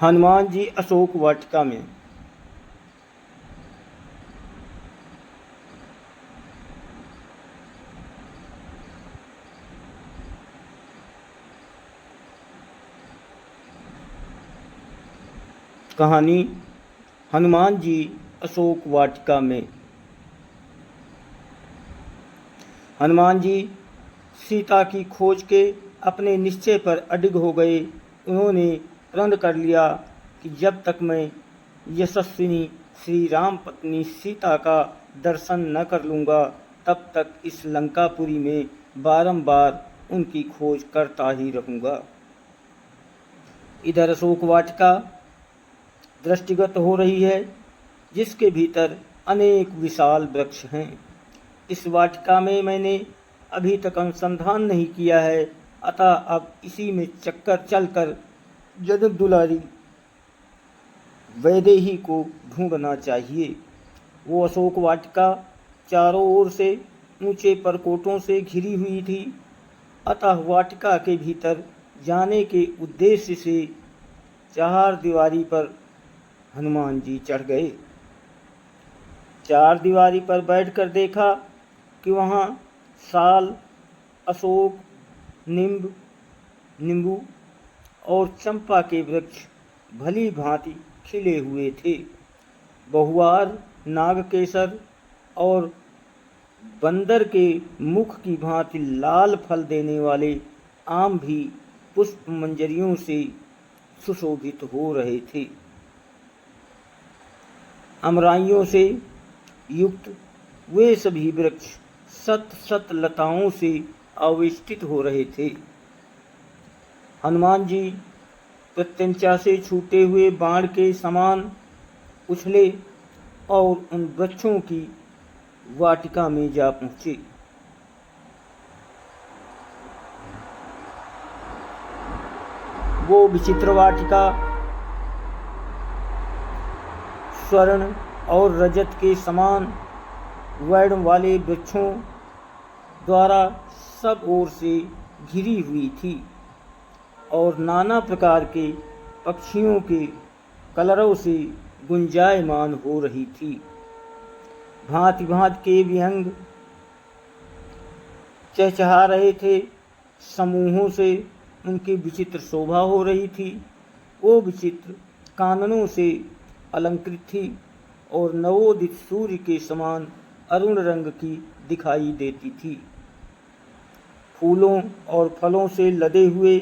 हनुमान जी अशोक वाटिका में। कहानी हनुमान जी अशोक वाटिका में। हनुमान जी सीता की खोज के अपने निश्चय पर अडिग हो गए। उन्होंने प्रण कर लिया कि जब तक मैं यशस्विनी श्री राम पत्नी सीता का दर्शन न कर लूँगा तब तक इस लंकापुरी में बारंबार उनकी खोज करता ही रहूँगा। इधर अशोक वाटिका दृष्टिगत हो रही है, जिसके भीतर अनेक विशाल वृक्ष हैं। इस वाटिका में मैंने अभी तक अनुसंधान नहीं किया है, अतः अब इसी में चक्कर चलकर जनक दुलारी वैदेही को ढूंढना चाहिए। वो अशोक वाटिका चारों ओर से ऊंचे परकोटों से घिरी हुई थी, अतः वाटिका के भीतर जाने के उद्देश्य से चार दीवारी पर हनुमान जी चढ़ गए। चार दीवारी पर बैठकर देखा कि वहाँ साल, अशोक, नींबू और चंपा के वृक्ष भली भांति खिले हुए थे। बहुआर, नागकेसर और बंदर के मुख की भांति लाल फल देने वाले आम भी पुष्प मंजरियों से सुशोभित हो रहे थे। अमराइयों से युक्त वे सभी वृक्ष सत सत लताओं से आवेष्टित हो रहे थे। हनुमान जी प्रत्यंचा से छूटे हुए बाण के समान उछले और उन वृक्षों की वाटिका में जा पहुँचे। वो विचित्र वाटिका स्वर्ण और रजत के समान वर्ण वाले वृक्षों द्वारा सब ओर से घिरी हुई थी और नाना प्रकार के पक्षियों के कलरव से गुंजायमान हो रही थी। भांति भांति के विहंग चहचहा रहे थे। समूहों से उनकी विचित्र शोभा हो रही थी। वो विचित्र काननों से अलंकृत थी और नवोदित सूर्य के समान अरुण रंग की दिखाई देती थी। फूलों और फलों से लदे हुए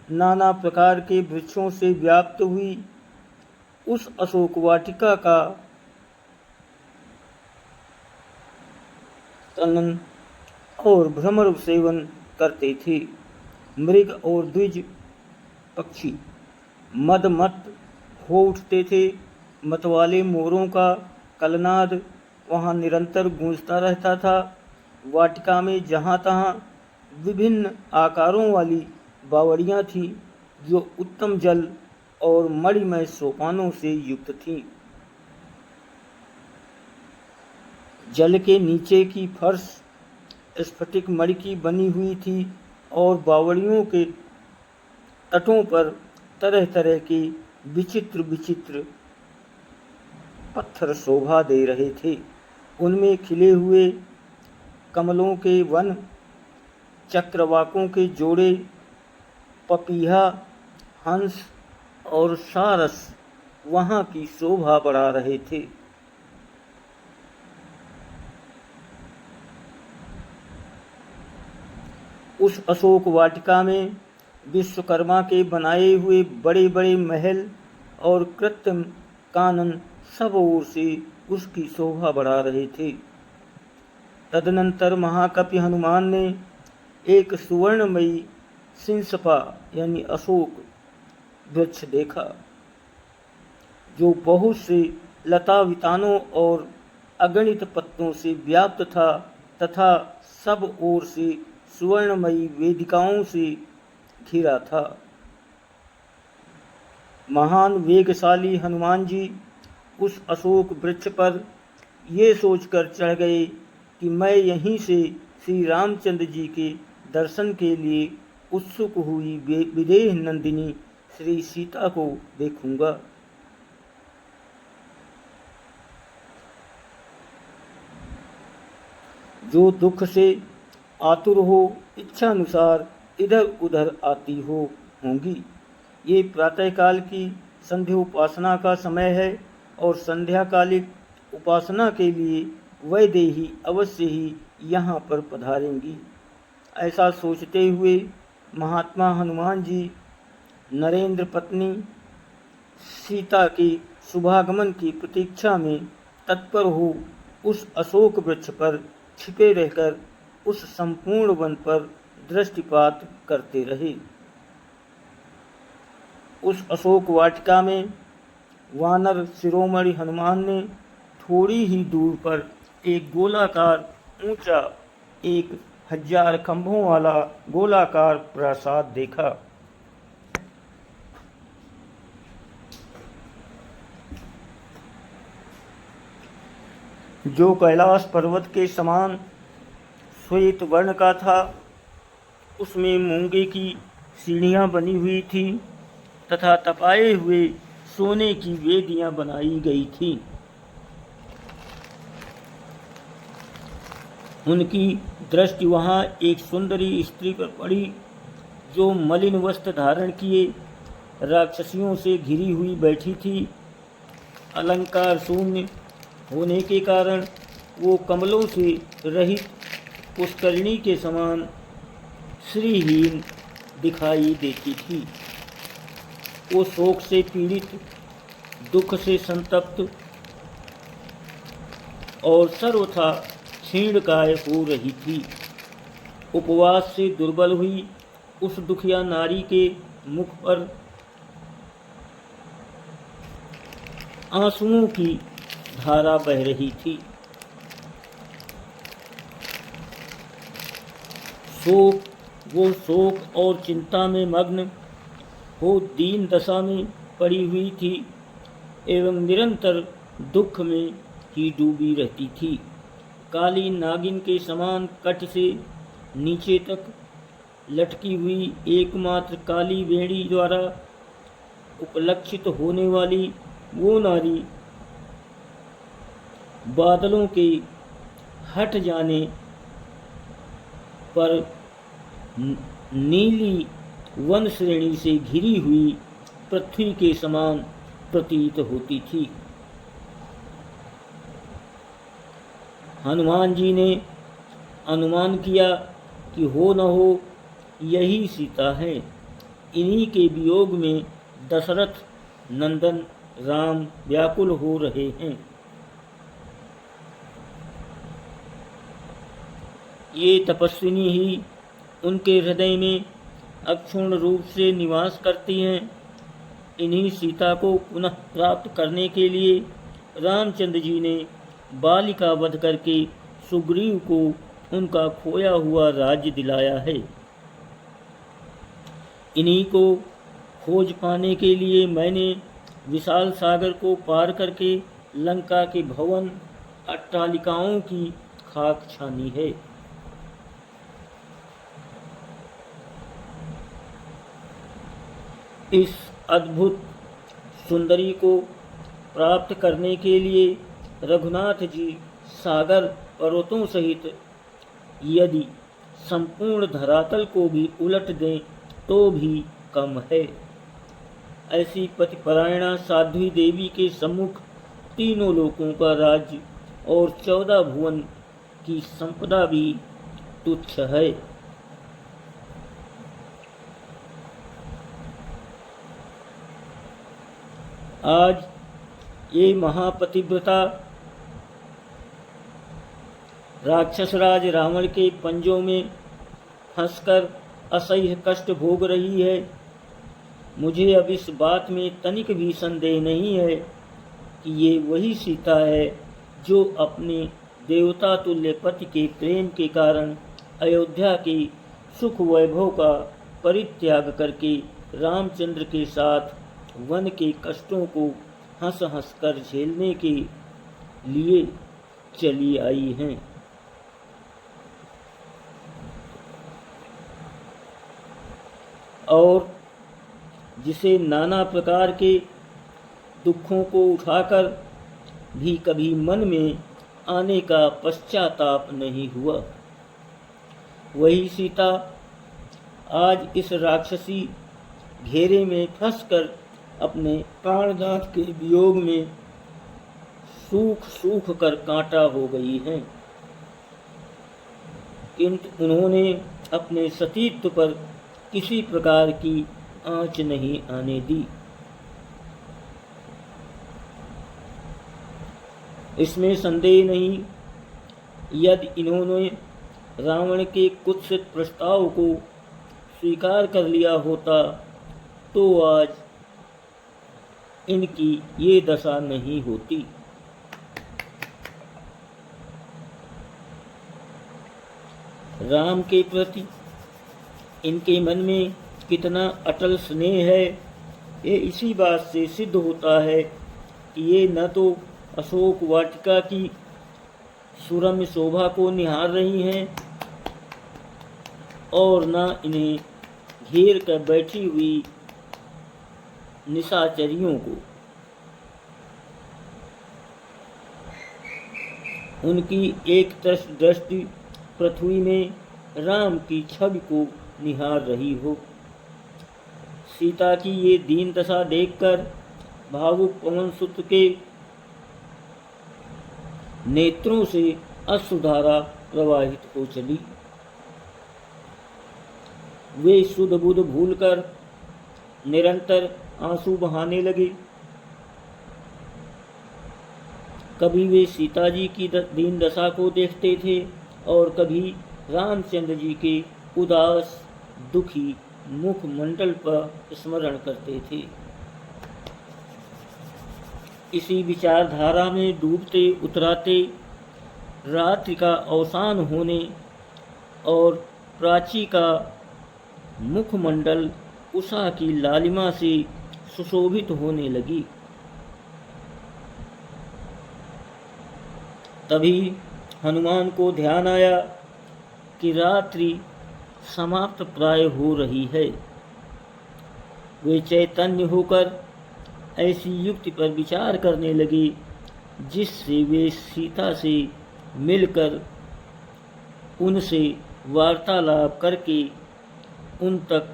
नाना प्रकार के वृक्षों से व्याप्त हुई उस अशोक वाटिका का तनन और भ्रमर सेवन करते थे। मृग और द्विज पक्षी मदमत्त हो उठते थे। मतवाले मोरों का कलनाद वहाँ निरंतर गूंजता रहता था। वाटिका में जहाँ तहाँ विभिन्न आकारों वाली बावड़ियाँ थीं, जो उत्तम जल और मणिमय सोपानों से युक्त थीं। जल के नीचे की फर्श स्फटिक मणि की बनी हुई थी और बावड़ियों के तटों पर तरह तरह के विचित्र विचित्र पत्थर शोभा दे रहे थे। उनमें खिले हुए कमलों के वन, चक्रवाकों के जोड़े, पपीहा, हंस और सारस वहाँ की शोभा बढ़ा रहे थे। उस अशोक वाटिका में विश्वकर्मा के बनाए हुए बड़े बड़े महल और कृत्रिम कानन सब ओर से उसकी शोभा बढ़ा रहे थे। तदनंतर महाकपि हनुमान ने एक सुवर्णमयी सिंसपा यानी अशोक वृक्ष देखा, जो बहुत से लता वितानों और अगणित पत्तों से व्याप्त था तथा सब ओर से सुवर्णमयी वेदिकाओं से घिरा था। महान वेगशाली हनुमान जी उस अशोक वृक्ष पर ये सोचकर चढ़ गए कि मैं यहीं से श्री रामचंद्र जी के दर्शन के लिए उत्सुक हुई विदेह नंदिनी श्री सीता को देखूंगा। जो दुख से आतुर हो, इच्छा अनुसार इधर उधर आती होंगी। ये प्रातःकाल की संध्या उपासना का समय है और संध्याकालिक उपासना के लिए वैदेही अवश्य ही यहाँ पर पधारेंगी। ऐसा सोचते हुए महात्मा हनुमान जी नरेंद्र पत्नी सीता के शुभागमन की प्रतीक्षा में तत्पर हो उस अशोक वृक्ष पर छिपे रहकर उस संपूर्ण वन पर दृष्टिपात करते रहे। उस अशोक वाटिका में वानर शिरोमणि हनुमान ने थोड़ी ही दूर पर एक गोलाकार ऊंचा 1000 खंभों वाला गोलाकार प्रासाद देखा। जो कैलाश पर्वत के समान श्वेत वर्ण का था, उसमें मूंगे की सीढ़ियाँ बनी हुई थी तथा तपाए हुए सोने की वेदियाँ बनाई गई थीं। उनकी दृष्टि वहाँ एक सुंदरी स्त्री पर पड़ी, जो मलिन वस्त्र धारण किए राक्षसियों से घिरी हुई बैठी थी। अलंकार शून्य होने के कारण वो कमलों से रहित पुष्करिणी के समान श्रीहीन दिखाई देती थी। वो शोक से पीड़ित, दुख से संतप्त और सर्वथा क्षीणकाय हो रही थी। उपवास से दुर्बल हुई उस दुखिया नारी के मुख पर आंसुओं की धारा बह रही थी। वो शोक और चिंता में मग्न हो दीन दशा में पड़ी हुई थी एवं निरंतर दुख में ही डूबी रहती थी। काली नागिन के समान कट से नीचे तक लटकी हुई एकमात्र काली वेणी द्वारा उपलक्षित होने वाली वो नारी बादलों के हट जाने पर नीली वन श्रेणी से घिरी हुई पृथ्वी के समान प्रतीत होती थी। हनुमान जी ने अनुमान किया कि हो न हो यही सीता है। इन्हीं के वियोग में दशरथ नंदन राम व्याकुल हो रहे हैं। ये तपस्विनी ही उनके हृदय में अक्षुण्ण रूप से निवास करती हैं। इन्हीं सीता को पुनः प्राप्त करने के लिए रामचंद्र जी ने बाली का वध करके सुग्रीव को उनका खोया हुआ राज्य दिलाया है। इन्हीं को खोज पाने के लिए मैंने विशाल सागर को पार करके लंका के भवन अट्टालिकाओं की खाक छानी है। इस अद्भुत सुंदरी को प्राप्त करने के लिए रघुनाथ जी सागर पर्वतों सहित यदि संपूर्ण धरातल को भी उलट दें तो भी कम है। ऐसी पतिपरायणा साध्वी देवी के सम्मुख तीनों लोकों का राज्य और 14 भुवन की संपदा भी तुच्छ है। आज ये महापतिव्रता राक्षसराज रावण के पंजों में फंसकर असह्य कष्ट भोग रही है। मुझे अब इस बात में तनिक भी संदेह नहीं है कि ये वही सीता है जो अपने देवता तुल्य पति के प्रेम के कारण अयोध्या के सुख वैभव का परित्याग करके रामचंद्र के साथ वन के कष्टों को हंस हंस कर झेलने के लिए चली आई हैं। और जिसे नाना प्रकार के दुखों को उठाकर भी कभी मन में आने का पश्चाताप नहीं हुआ। वही सीता आज इस राक्षसी घेरे में फंसकर अपने प्राणनाथ के वियोग में सूख सूख कर कांटा हो गई हैं, किंतु उन्होंने अपने सतीत्व पर किसी प्रकार की आंच नहीं आने दी। इसमें संदेह नहीं, यदि इन्होंने रावण के कुत्सित प्रस्ताव को स्वीकार कर लिया होता तो आज इनकी ये दशा नहीं होती। राम के प्रति इनके मन में कितना अटल स्नेह है, ये इसी बात से सिद्ध होता है कि ये न तो अशोक वाटिका की सुरम्य शोभा को निहार रही हैं और न इन्हें घेर कर बैठी हुई निशाचरियों को। उनकी एक दृष्टि पृथ्वी में राम की छवि को निहार रही हो। सीता की ये दीन दशा देखकर भावुक पवन सुत के नेत्रों से अश्रुधारा प्रवाहित हो चली। वे शुद्ध बुद्ध भूलकर निरंतर आंसू बहाने लगे। कभी वे सीता जी की दीन दशा को देखते थे और कभी रामचंद्र जी के उदास दुखी मुखमंडल पर स्मरण करते थे। इसी विचारधारा में डूबते उतराते रात्रि का अवसान होने और प्राची का मुखमंडल उषा की लालिमा से सुशोभित होने लगी। तभी हनुमान को ध्यान आया कि रात्रि समाप्त प्राय हो रही है। वे चैतन्य होकर ऐसी युक्ति पर विचार करने लगे जिससे वे सीता से मिलकर उनसे वार्तालाप करके उन तक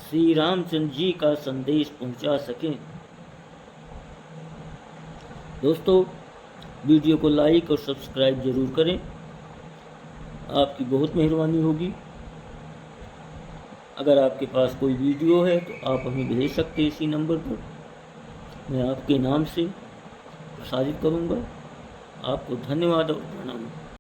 श्री रामचंद्र जी का संदेश पहुंचा सकें। दोस्तों, वीडियो को लाइक और सब्सक्राइब जरूर करें, आपकी बहुत मेहरबानी होगी। अगर आपके पास कोई वीडियो है तो आप हमें भेज सकते हैं इसी नंबर पर, मैं आपके नाम से प्रसारित करूंगा। आपको धन्यवाद और प्रणाम।